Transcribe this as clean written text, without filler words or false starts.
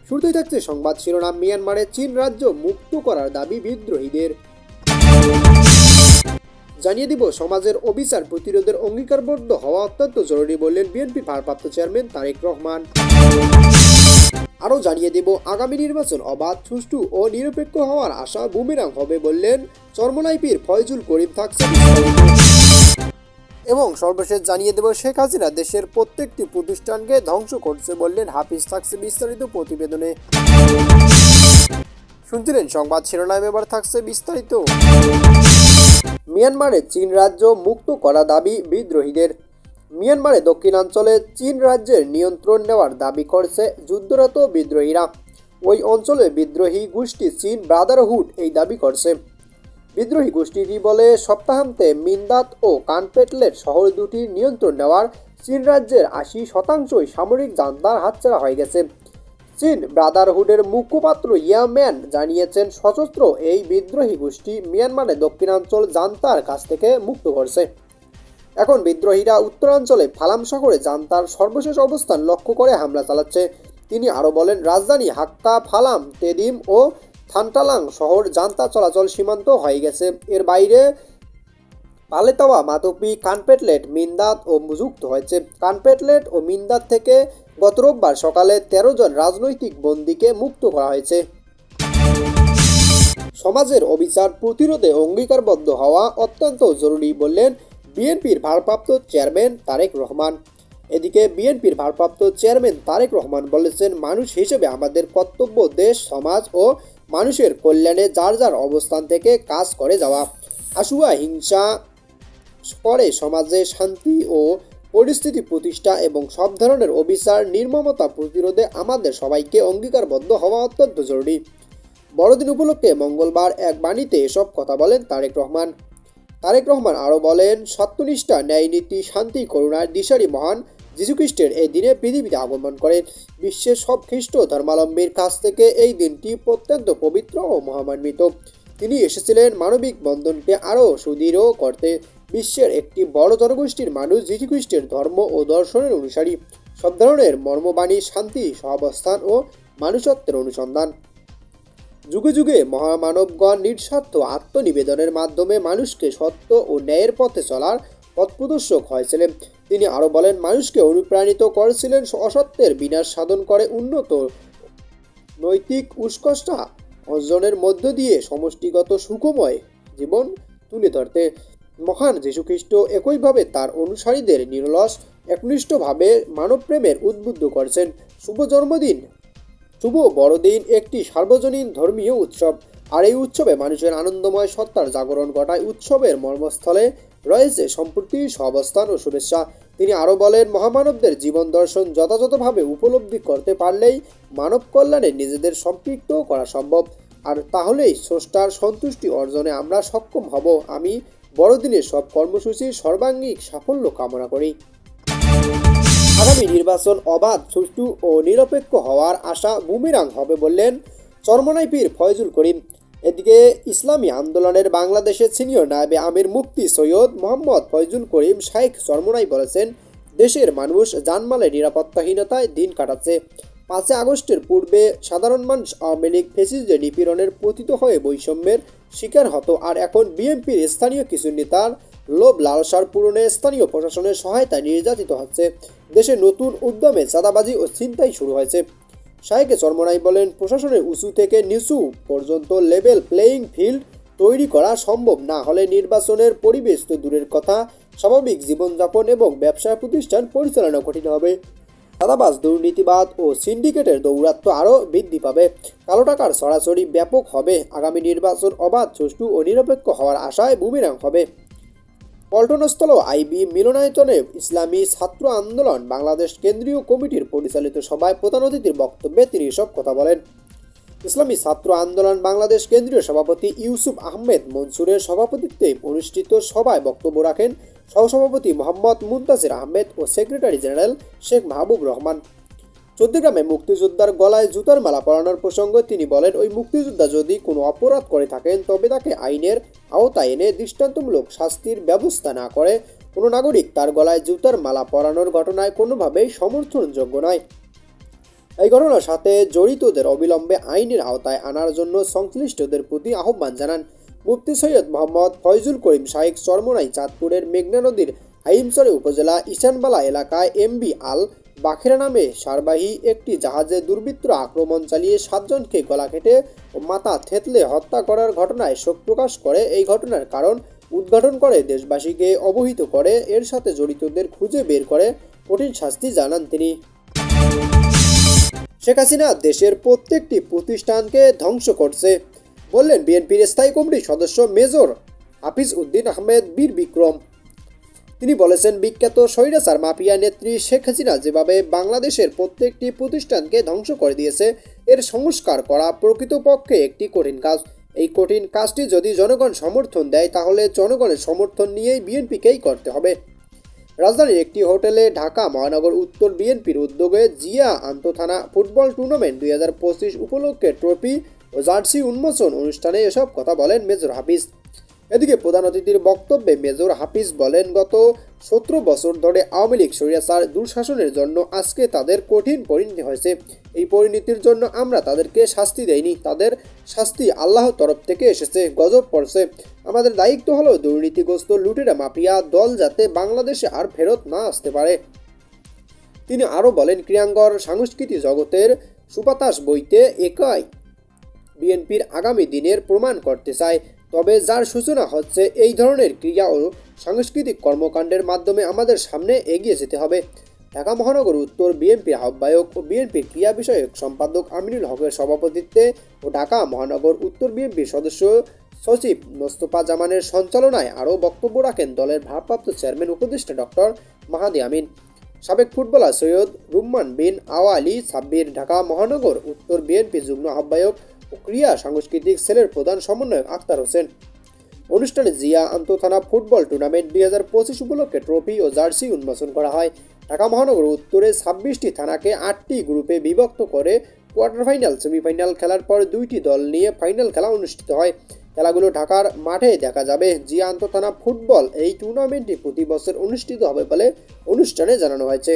শুরুতেই থাকছে সংবাদ শিরোনাম। মিয়ানমারে চীন রাজ্য মুক্ত করার দাবি বিদ্রোহীদের। জানিয়ে দিব, সমাজের অবিচার প্রতিরোধের অঙ্গীকারবদ্ধ হওয়া অত্যন্ত জরুরি বললেন বিএনপির ভারপ্রাপ্ত চেয়ারম্যান তারেক রহমান। আরও জানিয়ে দেব, আগামী নির্বাচন অবাধ, সুষ্ঠু ও নিরপেক্ষ হওয়ার আশা বুমেরাং হবে বললেন চরমোনাই পীর ফয়জুল করিম। থাকছে এবং সর্বশেষ জানিয়ে দেব, শেখ হাসিনা দেশের প্রত্যেকটি প্রতিষ্ঠানকে ধ্বংস করছে বললেন হাফিজ। থাকছে বিস্তারিত প্রতিবেদনে। শুনছিলেন সংবাদ শিরোনাম, এবার থাকছে বিস্তারিত। মিয়ানমারে চীন রাজ্য মুক্ত করা দাবি বিদ্রোহীদের। মিয়ানমারে দক্ষিণাঞ্চলে চীন রাজ্যের নিয়ন্ত্রণ নেওয়ার দাবি করছে যুদ্ধরত বিদ্রোহীরা। ওই অঞ্চলে বিদ্রোহী গোষ্ঠী চীন ব্রাদারহুড এই দাবি করছে। বিদ্রোহী গোষ্ঠীটি বলে, সপ্তাহান্তে মিন্দাত ও কানপেটলেট শহর দুটির নিয়ন্ত্রণ নেওয়ার চীন রাজ্যের ৮০% সামরিক জান্তার হাতছাড়া হয়ে গেছে। চীন ব্রাদারহুডের মুখপাত্র ইয়াম্যান জানিয়েছেন, সশস্ত্র এই বিদ্রোহী গোষ্ঠী মিয়ানমারের দক্ষিণাঞ্চল জান্তার কাছ থেকে মুক্ত করছে। এখন বিদ্রোহীরা উত্তরাঞ্চলে ফালাম শহরে জান্তার সর্বশেষ অবস্থান লক্ষ্য করে হামলা চালাচ্ছে। তিনি আরও বলেন, রাজধানী হাক্কা, ফালাম, তেদিম ও থানটালাং শহর জান্তা চলাচল সীমান্ত হয়ে গেছে। এর বাইরে পালেতাওয়া, মাতপি, কানপেটলেট, মিন্দাত ও যুক্ত হয়েছে। কানপেটলেট ও মিন্দাত থেকে গত রোববার সকালে ১৩ জন রাজনৈতিক বন্দীকে মুক্ত করা হয়েছে। সমাজের অবিচার প্রতিরোধে অঙ্গীকারবদ্ধ হওয়া অত্যন্ত জরুরি বললেন বিএনপির ভারপ্রাপ্ত চেয়ারম্যান তারেক রহমান। এদিকে বিএনপির ভারপ্রাপ্ত চেয়ারম্যান তারেক রহমান বলেছেন, মানুষ হিসেবে আমাদের কর্তব্য দেশ, সমাজ ও মানুষের কল্যাণে যার যার অবস্থান থেকে কাজ করে যাওয়া। আশুয়া হিংসা করে সমাজে শান্তি ও পরিস্থিতি প্রতিষ্ঠা এবং সব ধরনের অবিচার নির্মমতা প্রতিরোধে আমাদের সবাইকে অঙ্গীকারবদ্ধ হওয়া অত্যন্ত জরুরি। বড়দিন উপলক্ষে মঙ্গলবার এক বাণীতে এসব কথা বলেন তারেক রহমান। তারেক রহমান আরও বলেন, সত্যনিষ্ঠা, ন্যায়নীতি, শান্তি, করুণার দিশারি মহান যীশুখ্রিস্টের এই দিনে পৃথিবীতে আগমন করেন। বিশ্বের সব খ্রিস্ট ধর্মাবলম্বীর কাছ থেকে এই দিনটি অত্যন্ত পবিত্র ও মহামান্বিত। তিনি এসেছিলেন মানবিক বন্ধনকে আরও সুদৃঢ় করতে। বিশ্বের একটি বড় জনগোষ্ঠীর মানুষ যীশুখ্রিস্টের ধর্ম ও দর্শনের অনুসারী। সব ধরনের মর্মবাণী, শান্তি, সহাবস্থান ও মানুষত্বের অনুসন্ধান। যুগে যুগে মহামানবগণ নিঃস্বার্থ আত্মনিবেদনের মাধ্যমে মানুষকে সত্য ও ন্যায়ের পথে চলার পথপ্রদর্শক হয়েছিলেন। তিনি আরও বলেন, মানুষকে অনুপ্রাণিত করেছিলেন অসত্যের বিনাশ সাধন করে উন্নত নৈতিক উৎকর্ষতা অর্জনের মধ্য দিয়ে সমষ্টিগত সুখময় জীবন তুলে ধরতে। মহান যীশুখ্রিস্ট একইভাবে তার অনুসারীদের নিরলস একনিষ্ঠভাবে মানবপ্রেমের উদ্বুদ্ধ করেছেন। শুভ জন্মদিন, শুভ বড়দিন একটি সার্বজনীন ধর্মীয় উৎসব, আর এই উৎসবে মানুষের আনন্দময় সত্তার জাগরণ ঘটায়। উৎসবের মর্মস্থলে রয়েছে সম্প্রীতি, সহাবস্থান ও শুভেচ্ছা। তিনি আরও বলেন, মহামানবদের জীবন দর্শন যথাযথভাবে উপলব্ধি করতে পারলেই মানব কল্যাণে নিজেদের সম্পৃক্ত করা সম্ভব, আর তাহলেই স্রষ্টার সন্তুষ্টি অর্জনে আমরা সক্ষম হব। আমি বড়দিনের সব কর্মসূচির সর্বাঙ্গীন সাফল্য কামনা করি। আগামী নির্বাচন অবাধ, সুষ্ঠু ও নিরপেক্ষ হওয়ার আশা বুমেরাং হবে বললেন চরমোনাই পীর ফয়জুল করিম। এদিকে ইসলামী আন্দোলনের বাংলাদেশের সিনিয়র নায়েবে আমির মুফতি সৈয়দ মোহাম্মদ ফয়জুল করিম শাইখ চরমোনাই বলেছেন, দেশের মানুষ জানমালের নিরাপত্তাহীনতায় দিন কাটাচ্ছে। ৫ আগস্টের পূর্বে সাধারণ মানুষ আওয়ামী লীগ ফ্যাসিস্টদের নিপীড়নের পতিত হয়ে বৈষম্যের শিকার হতো, আর এখন বিএনপির স্থানীয় কিছু নেতার লোভ লালসার পূরণে স্থানীয় প্রশাসনের সহায়তায় নির্যাতিত হচ্ছে। দেশে নতুন উদ্যমে চাঁদাবাজি ও ছিনতাই শুরু হয়েছে। শাইখে চরমোনাই বলেন, প্রশাসনের উঁচু থেকে নিচু পর্যন্ত লেভেল প্লেয়িং ফিল্ড তৈরি করা সম্ভব না হলে নির্বাচনের পরিবেশ তো দূরের কথা, স্বাভাবিক জীবনযাপন এবং ব্যবসা প্রতিষ্ঠান পরিচালনা কঠিন হবে। চাঁদাবাজ, দুর্নীতিবাদ ও সিন্ডিকেটের দৌরাত্ম আরও বৃদ্ধি পাবে। কালো টাকার ছড়াছড়ি ব্যাপক হবে। আগামী নির্বাচন অবাধ, সুষ্ঠু ও নিরপেক্ষ হওয়ার আশায় বুমেরাং হবে। পল্টনস্থল আইবি মিলনায়তনে ইসলামী ছাত্র আন্দোলন বাংলাদেশ কেন্দ্রীয় কমিটির পরিচালিত সভায় প্রধান অতিথির বক্তব্যে তিনি এসব কথা বলেন। ইসলামী ছাত্র আন্দোলন বাংলাদেশ কেন্দ্রীয় সভাপতি ইউসুফ আহমেদ মনসুরের সভাপতিত্বে অনুষ্ঠিত সভায় বক্তব্য রাখেন সহসভাপতি মোহাম্মদ মুনতাসির আহমেদ ও সেক্রেটারি জেনারেল শেখ মাহবুব রহমান। চৌদ্দগ্রামে মুক্তিযোদ্ধার গলায় জুতার মালা পরানোর প্রসঙ্গে তিনি বলেন, ওই মুক্তিযোদ্ধা যদি কোনো অপরাধ করে থাকেন তবে তাকে আইনের আওতায় এনে দৃষ্টান্তমূলক শাস্তির ব্যবস্থা না করে কোনো নাগরিক তার গলায় জুতার মালা পরানোর ঘটনায় কোনোভাবেই সমর্থনযোগ্য নয়। এই ঘটনার সাথে জড়িতদের অবিলম্বে আইনের আওতায় আনার জন্য সংশ্লিষ্টদের প্রতি আহ্বান জানান। মুফতি সৈয়দ মোহাম্মদ ফয়জুল করিম শাইখ চরমোনাই চাঁদপুরের মেঘনা নদীর হাইমচরে উপজেলা ইশানবালা এলাকায় এমবি আল বাখেরা নামে সারবাহী একটি জাহাজে দুর্বৃত্তরা আক্রমণ চালিয়ে 7 জনকে গলা কেটে ও মাথা থেতলে হত্যা করার ঘটনায় শোক প্রকাশ করে এই ঘটনার কারণ উদ্ঘাটন করে দেশবাসীকে অবহিত করে এর সাথে জড়িতদের খুঁজে বের করে কঠিন শাস্তি জানান তিনি। শেখ হাসিনা দেশের প্রত্যেকটি প্রতিষ্ঠানকে ধ্বংস করছে বললেন বিএনপির স্থায়ী কমিটির সদস্য মেজর হাফিজ উদ্দিন আহমেদ বীর বিক্রম। তিনি বলেছেন, বিখ্যাত স্বৈরাচার মাফিয়া নেত্রী শেখ হাসিনা যেভাবে বাংলাদেশের প্রত্যেকটি প্রতিষ্ঠানকে ধ্বংস করে দিয়েছে, এর সংস্কার করা প্রকৃতপক্ষে একটি কঠিন কাজ। এই কঠিন কাজটি যদি জনগণ সমর্থন দেয় তাহলে জনগণের সমর্থন নিয়েই বিএনপিকেই করতে হবে। রাজধানীর একটি হোটেলে ঢাকা মহানগর উত্তর বিএনপির উদ্যোগে জিয়া আন্তঃথানা ফুটবল টুর্নামেন্ট 2025 উপলক্ষে ট্রফি ও জার্সি উন্মোচন অনুষ্ঠানে এসব কথা বলেন মেজর হাফিজ। এদিকে প্রধান অতিথির বক্তব্যে মেজর হাফিজ বলেন, গত 17 বছর ধরে আওয়ামী লীগ স্বৈরাচার দুঃশাসনের জন্য আজকে তাদের কঠিন পরিণতি হয়েছে। এই পরিণতির জন্য আমরা তাদেরকে শাস্তি দেইনি, তাদের শাস্তি আল্লাহর তরফ থেকে এসেছে, গজব পড়ছে। আমাদের দায়িত্ব হলো দুর্নীতিগ্রস্ত লুটেরা মাফিয়া দল যাতে বাংলাদেশে আর ফেরত না আসতে পারে। তিনি আরও বলেন, ক্রিয়াঙ্গর সাংস্কৃতিক জগতের সুবাতাস বইতে একাই বিএনপির আগামী দিনের প্রমাণ করতে চায়। তবে যার সূচনা হচ্ছে এই ধরনের ক্রিয়া ও সাংস্কৃতিক কর্মকাণ্ডের মাধ্যমে আমাদের সামনে এগিয়ে যেতে হবে। ঢাকা মহানগর উত্তর বিএনপির আহ্বায়ক ও বিএনপির ক্রিয়া বিষয়ক সম্পাদক আমিনুল হকের সভাপতিত্বে ও ঢাকা মহানগর উত্তর বিএনপির সদস্য সচিব মোস্তফা জামানের সঞ্চালনায় আরও বক্তব্য রাখেন দলের ভারপ্রাপ্ত চেয়ারম্যান উপদেষ্টা ডক্টর মাহাদি আমিন, সাবেক ফুটবলার সৈয়দ রুম্মান বিন আওয়ালি সাব্বির, ঢাকা মহানগর উত্তর বিএনপি যুগ্ম আহ্বায়ক ও ক্রিয়া সাংস্কৃতিক সেলের প্রধান সমন্বয়ক আক্তার হোসেন। অনুষ্ঠানে জিয়া আন্তঃথানা ফুটবল টুর্নামেন্ট 2025 উপলক্ষে ট্রফি ও জার্সি উন্মোচন করা হয়। ঢাকা মহানগর উত্তরে 26টি থানাকে 8টি গ্রুপে বিভক্ত করে কোয়ার্টার ফাইনাল, সেমিফাইনাল খেলার পর 2টি দল নিয়ে ফাইনাল খেলা অনুষ্ঠিত হয়। খেলাগুলো ঢাকার মাঠে দেখা যাবে। জিয়া আন্তঃথানা ফুটবল এই টুর্নামেন্টটি প্রতি বছর অনুষ্ঠিত হবে বলে অনুষ্ঠানে জানানো হয়েছে।